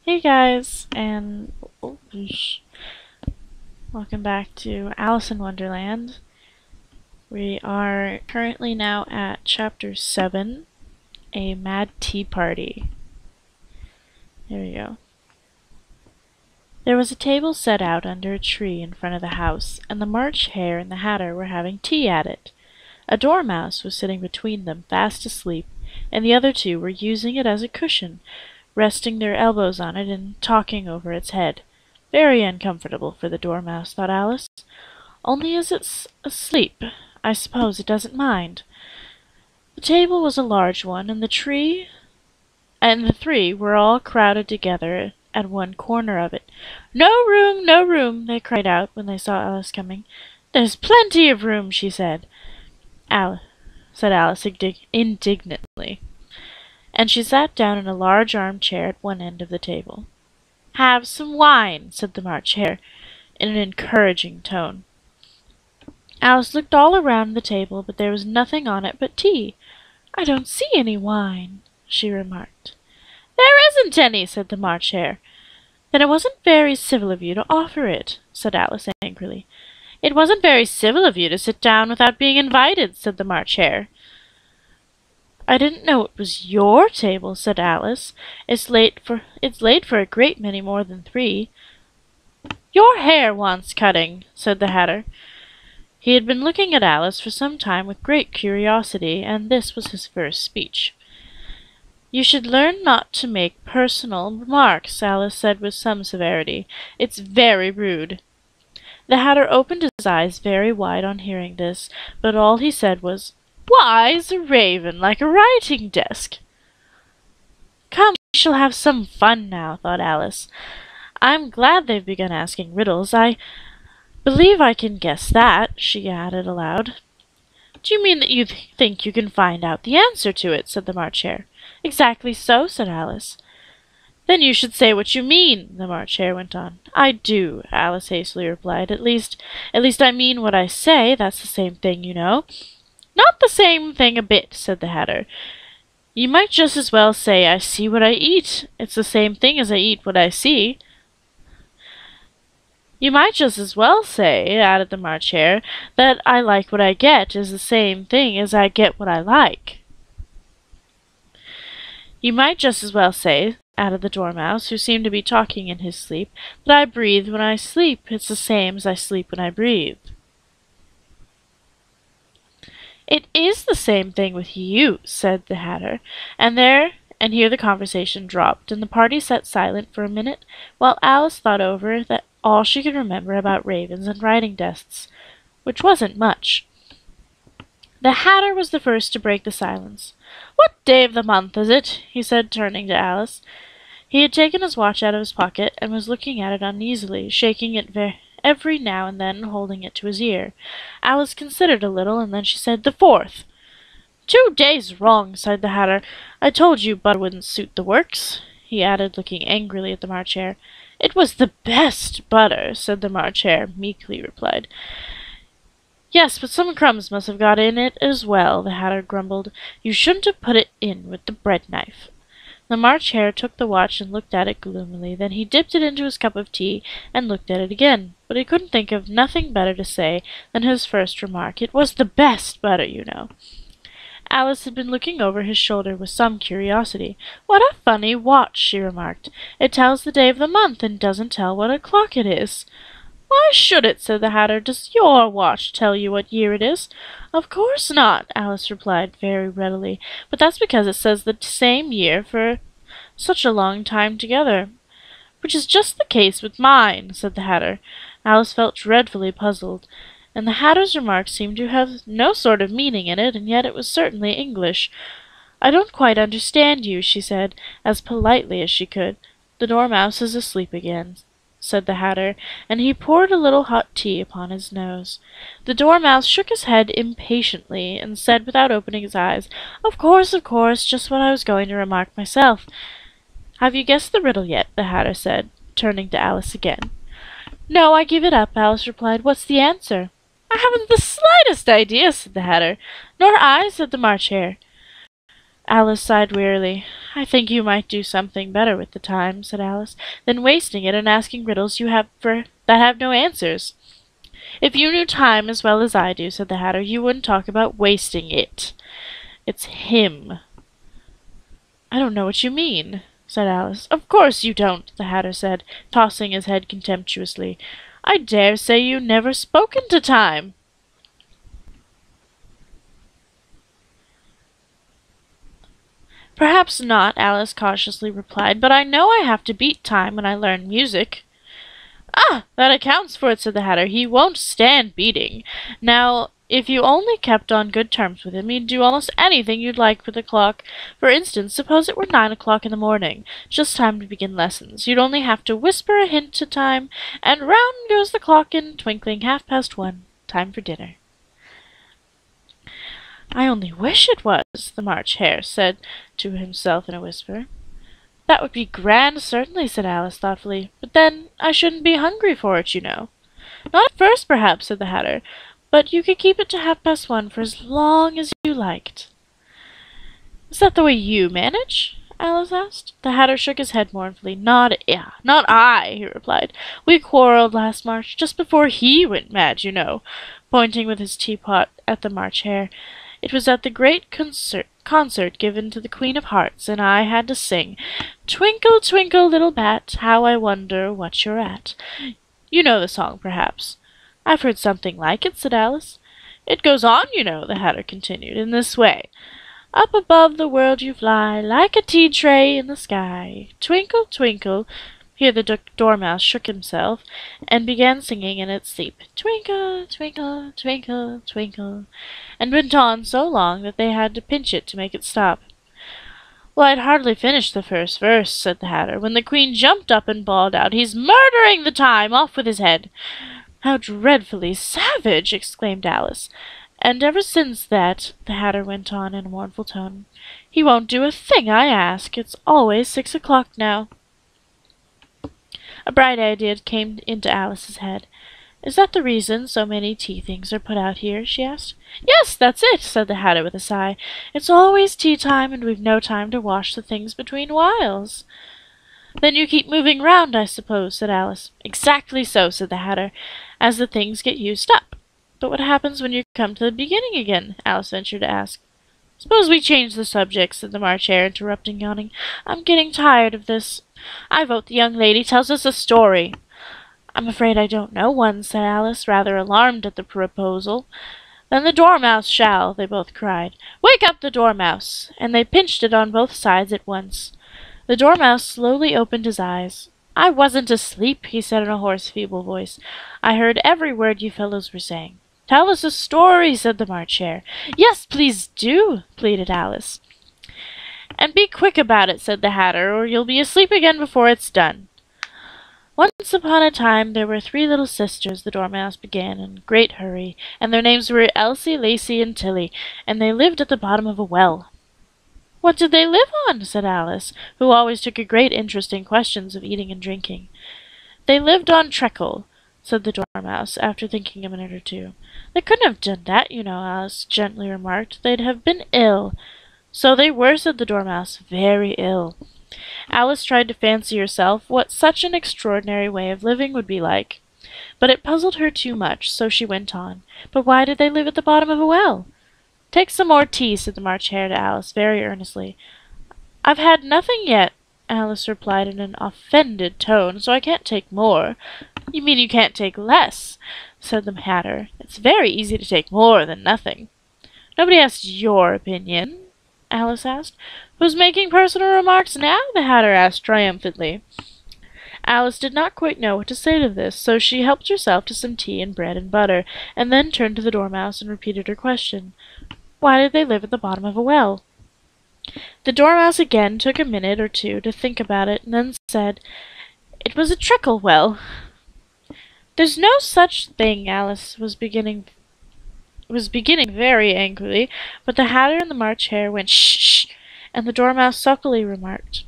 Hey guys, and welcome back to Alice in Wonderland. We are currently now at Chapter 7, A Mad Tea Party. Here we go. There was a table set out under a tree in front of the house, and the March Hare and the Hatter were having tea at it. A dormouse was sitting between them, fast asleep, and the other two were using it as a cushion, resting their elbows on it and talking over its head. Very uncomfortable for the dormouse, thought Alice. Only as it's asleep, I suppose it doesn't mind. The table was a large one, and the three were all crowded together at one corner of it. "No room, no room!" they cried out when they saw Alice coming. "There's plenty of room," said Alice indignantly, and she sat down in a large armchair at one end of the table. "Have some wine," said the March Hare, in an encouraging tone. Alice looked all around the table, but there was nothing on it but tea. "I don't see any wine," she remarked. "There isn't any," said the March Hare. "Then it wasn't very civil of you to offer it," said Alice angrily. "It wasn't very civil of you to sit down without being invited," said the March Hare. "I didn't know it was your table," said Alice. It's laid for a great many more than three." "Your hair wants cutting," said the Hatter. He had been looking at Alice for some time with great curiosity, and this was his first speech. "You should learn not to make personal remarks," Alice said with some severity. "It's very rude." The Hatter opened his eyes very wide on hearing this, but all he said was, "Why is a raven like a writing desk?" "Come, we shall have some fun now," thought Alice. "I'm glad they've begun asking riddles. I believe I can guess that," she added aloud. "Do you mean that you think you can find out the answer to it?" said the March Hare. "Exactly so," said Alice. "Then you should say what you mean," the March Hare went on. "I do," Alice hastily replied. At least I mean what I say. That's the same thing, you know." "Not the same thing a bit," said the Hatter. "You might just as well say I see what I eat. It's the same thing as I eat what I see." "You might just as well say," added the March Hare, "that I like what I get is the same thing as I get what I like." "You might just as well say," added the Dormouse, who seemed to be talking in his sleep, "that I breathe when I sleep. It's the same as I sleep when I breathe." "It is the same thing with you," said the Hatter, and here the conversation dropped, and the party sat silent for a minute, while Alice thought over that all she could remember about ravens and writing desks, which wasn't much. The Hatter was the first to break the silence. "What day of the month is it?" he said, turning to Alice. He had taken his watch out of his pocket, and was looking at it uneasily, shaking it every now and then, holding it to his ear. Alice considered a little, and then she said, "The 4th." "2 days wrong," sighed the Hatter. "I told you butter wouldn't suit the works," he added, looking angrily at the March Hare. "It was the best butter," said the March Hare, meekly replied. "Yes, but some crumbs must have got in it as well," the Hatter grumbled. "You shouldn't have put it in with the bread knife." The March Hare took the watch and looked at it gloomily. Then he dipped it into his cup of tea and looked at it again, but he couldn't think of nothing better to say than his first remark. "It was the best butter, you know." Alice had been looking over his shoulder with some curiosity. "What a funny watch," she remarked. "It tells the day of the month and doesn't tell what o'clock it is." "Why should it?" said the Hatter. "Does your watch tell you what year it is?" "Of course not," Alice replied very readily. "But that's because it says the same year for such a long time together." "Which is just the case with mine," said the Hatter. Alice felt dreadfully puzzled, and the Hatter's remark seemed to have no sort of meaning in it, and yet it was certainly English. "I don't quite understand you," she said, as politely as she could. "The Dormouse is asleep again," said the Hatter, and he poured a little hot tea upon his nose. The Dormouse shook his head impatiently, and said without opening his eyes, of course, just what I was going to remark myself." "Have you guessed the riddle yet?" the Hatter said, turning to Alice again. "No, I give it up," Alice replied. "What's the answer?" "I haven't the slightest idea," said the Hatter. "Nor I," said the March Hare. Alice sighed wearily. "I think you might do something better with the time," said Alice, "than wasting it in asking riddles that have no answers." "If you knew time as well as I do," said the Hatter, "you wouldn't talk about wasting it. It's him." "I don't know what you mean," said Alice. "Of course you don't," the Hatter said, tossing his head contemptuously. "I dare say you never spoken to time." "Perhaps not," Alice cautiously replied, "but I know I have to beat time when I learn music." "Ah, that accounts for it," said the Hatter. "He won't stand beating. Now, if you only kept on good terms with him, he'd do almost anything you'd like with the clock. For instance, suppose it were 9 o'clock in the morning, just time to begin lessons. You'd only have to whisper a hint to time, and round goes the clock in twinkling, 1:30. Time for dinner." "I only wish it was," the March Hare said to himself in a whisper. "That would be grand, certainly," said Alice thoughtfully. "But then I shouldn't be hungry for it, you know." "Not at first, perhaps," said the Hatter. "But you could keep it to 1:30 for as long as you liked." "Is that the way you manage?" Alice asked. The Hatter shook his head mournfully. Not I," he replied. "We quarrelled last March, just before he went mad, you know," pointing with his teapot at the March Hare. "It was at the great concert given to the Queen of Hearts, and I had to sing, 'Twinkle, twinkle, little bat, how I wonder what you're at.' You know the song, perhaps." "I've heard something like it," said Alice. "It goes on, you know," the Hatter continued, "in this way. Up above the world you fly, like a tea-tray in the sky. Twinkle, twinkle—" Here the Dormouse shook himself, and began singing in its sleep, "Twinkle, twinkle, twinkle, twinkle," and went on so long that they had to pinch it to make it stop. "Well, I'd hardly finished the first verse," said the Hatter, "when the Queen jumped up and bawled out, 'He's murdering the time! Off with his head!'" "How dreadfully savage!" exclaimed Alice. "And ever since that," the Hatter went on in a mournful tone, "he won't do a thing I ask. It's always 6 o'clock now." A bright idea came into Alice's head. "Is that the reason so many tea things are put out here?" she asked. "Yes, that's it," said the Hatter with a sigh. "It's always tea time, and we've no time to wash the things between whiles." "Then you keep moving round, I suppose," said Alice. "Exactly so," said the Hatter, "as the things get used up." "But what happens when you come to the beginning again?" Alice ventured to ask. "Suppose we change the subject," said the March Hare, interrupting, yawning. "I'm getting tired of this. I vote the young lady tells us a story." "I'm afraid I don't know one," said Alice, rather alarmed at the proposal. "Then the Dormouse shall," they both cried. "Wake up the Dormouse!" And they pinched it on both sides at once. The Dormouse slowly opened his eyes. "I wasn't asleep," he said in a hoarse, feeble voice. "I heard every word you fellows were saying." "Tell us a story," said the March Hare. "Yes, please do," pleaded Alice. "And be quick about it," said the Hatter, "or you'll be asleep again before it's done." "Once upon a time there were 3 little sisters," the Dormouse began in a great hurry, "and their names were Elsie, Lacie, and Tilly, and they lived at the bottom of a well." "What did they live on?" said Alice, who always took a great interest in questions of eating and drinking. "They lived on treacle," said the Dormouse, after thinking a minute or two. "They couldn't have done that, you know," Alice gently remarked. "They'd have been ill." "So they were," said the Dormouse, "very ill." Alice tried to fancy herself what such an extraordinary way of living would be like. But it puzzled her too much, so she went on. "But why did they live at the bottom of a well?" "Take some more tea," said the March Hare to Alice, very earnestly. "I've had nothing yet," Alice replied in an offended tone, "so I can't take more." "You mean you can't take less," said the Hatter. "It's very easy to take more than nothing." "Nobody asked your opinion," Alice asked. "Who's making personal remarks now?" the Hatter asked triumphantly. Alice did not quite know what to say to this, so she helped herself to some tea and bread and butter, and then turned to the Dormouse and repeated her question. "Why did they live at the bottom of a well?" The Dormouse again took a minute or two to think about it, and then said, "It was a treacle well." "There's no such thing," Alice was beginning very angrily, but the Hatter and the March Hare went "Shh, shh," and the Dormouse sulkily remarked,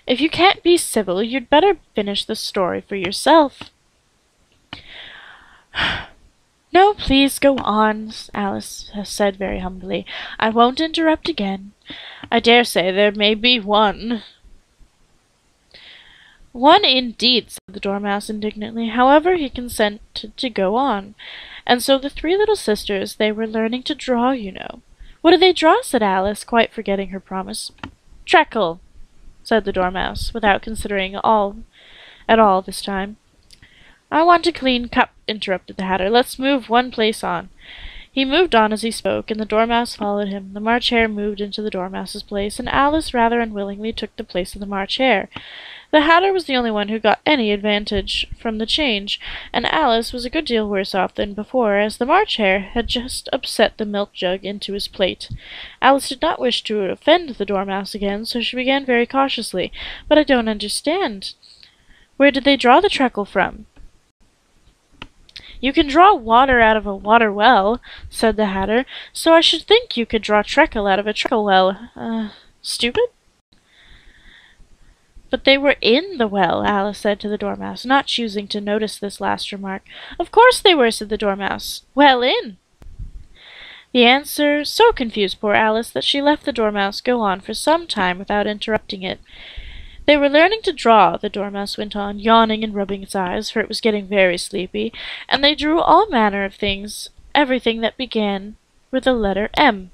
"If you can't be civil, you'd better finish the story for yourself." "No, please go on," Alice said very humbly. "I won't interrupt again. I dare say there may be one. One indeed, said the Dormouse indignantly. However, he consented to go on. And so the three little sisters, they were learning to draw, you know. What do they draw? Said Alice, quite forgetting her promise. Treacle, said the Dormouse, without considering at all this time. I want a clean cup, interrupted the Hatter. Let's move one place on. He moved on as he spoke, and the Dormouse followed him. The March Hare moved into the Dormouse's place, and Alice rather unwillingly took the place of the March Hare. The Hatter was the only one who got any advantage from the change, and Alice was a good deal worse off than before, as the March Hare had just upset the milk jug into his plate. Alice did not wish to offend the Dormouse again, so she began very cautiously. But I don't understand. Where did they draw the treacle from? You can draw water out of a water well, said the Hatter, so I should think you could draw treacle out of a treacle well. Stupid? But they were in the well, Alice said to the Dormouse, not choosing to notice this last remark. Of course they were, said the Dormouse. Well in. The answer so confused poor Alice that she left the Dormouse go on for some time without interrupting it. They were learning to draw, the Dormouse went on, yawning and rubbing its eyes, for it was getting very sleepy, and they drew all manner of things, everything that began with the letter M.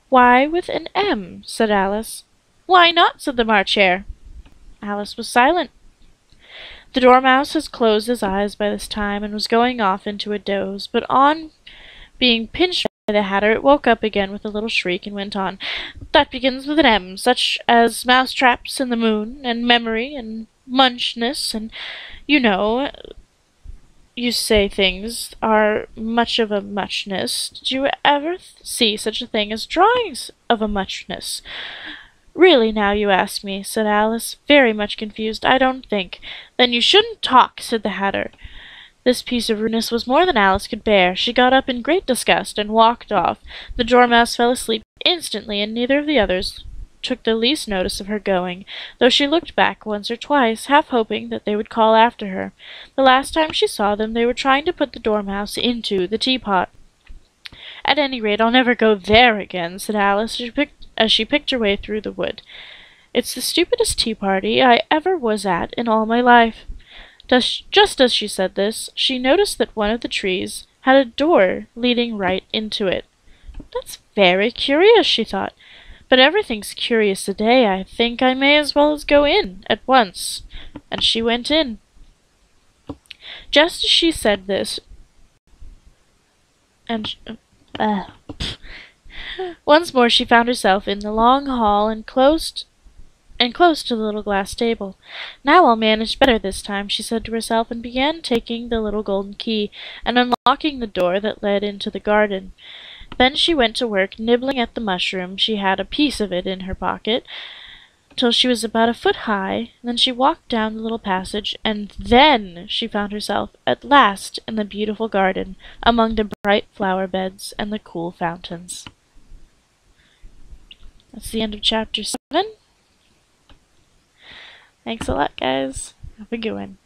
Why with an M? Said Alice. Why not? Said the March Hare. Alice was silent. The Dormouse had closed his eyes by this time and was going off into a doze, but on being pinched by the Hatter, it woke up again with a little shriek and went on. That begins with an M, such as mousetraps and the moon, and memory, and munchness, and, you know, you say things are much of a muchness. Did you ever see such a thing as drawings of a muchness? Really, now you ask me, said Alice, very much confused. I don't think. Then you shouldn't talk, said the Hatter. This piece of rudeness was more than Alice could bear. She got up in great disgust and walked off. The Dormouse fell asleep instantly, and neither of the others took the least notice of her going, though she looked back once or twice, half hoping that they would call after her. The last time she saw them, they were trying to put the Dormouse into the teapot. At any rate, I'll never go there again, said Alice, as she picked her way through the wood. It's the stupidest tea-party I ever was at in all my life. Just as she said this, she noticed that one of the trees had a door leading right into it. That's very curious, she thought. But everything's curious today. I think I may as well go in at once. And she went in. Just as she said this, once more she found herself in the long hall and close to the little glass table. Now I'll manage better this time, she said to herself, and began taking the little golden key and unlocking the door that led into the garden. Then she went to work nibbling at the mushroom. She had a piece of it in her pocket till she was about a foot high. Then she walked down the little passage, and then she found herself at last in the beautiful garden, among the bright flower beds and the cool fountains. That's the end of chapter 7. Thanks a lot, guys. Have a good one.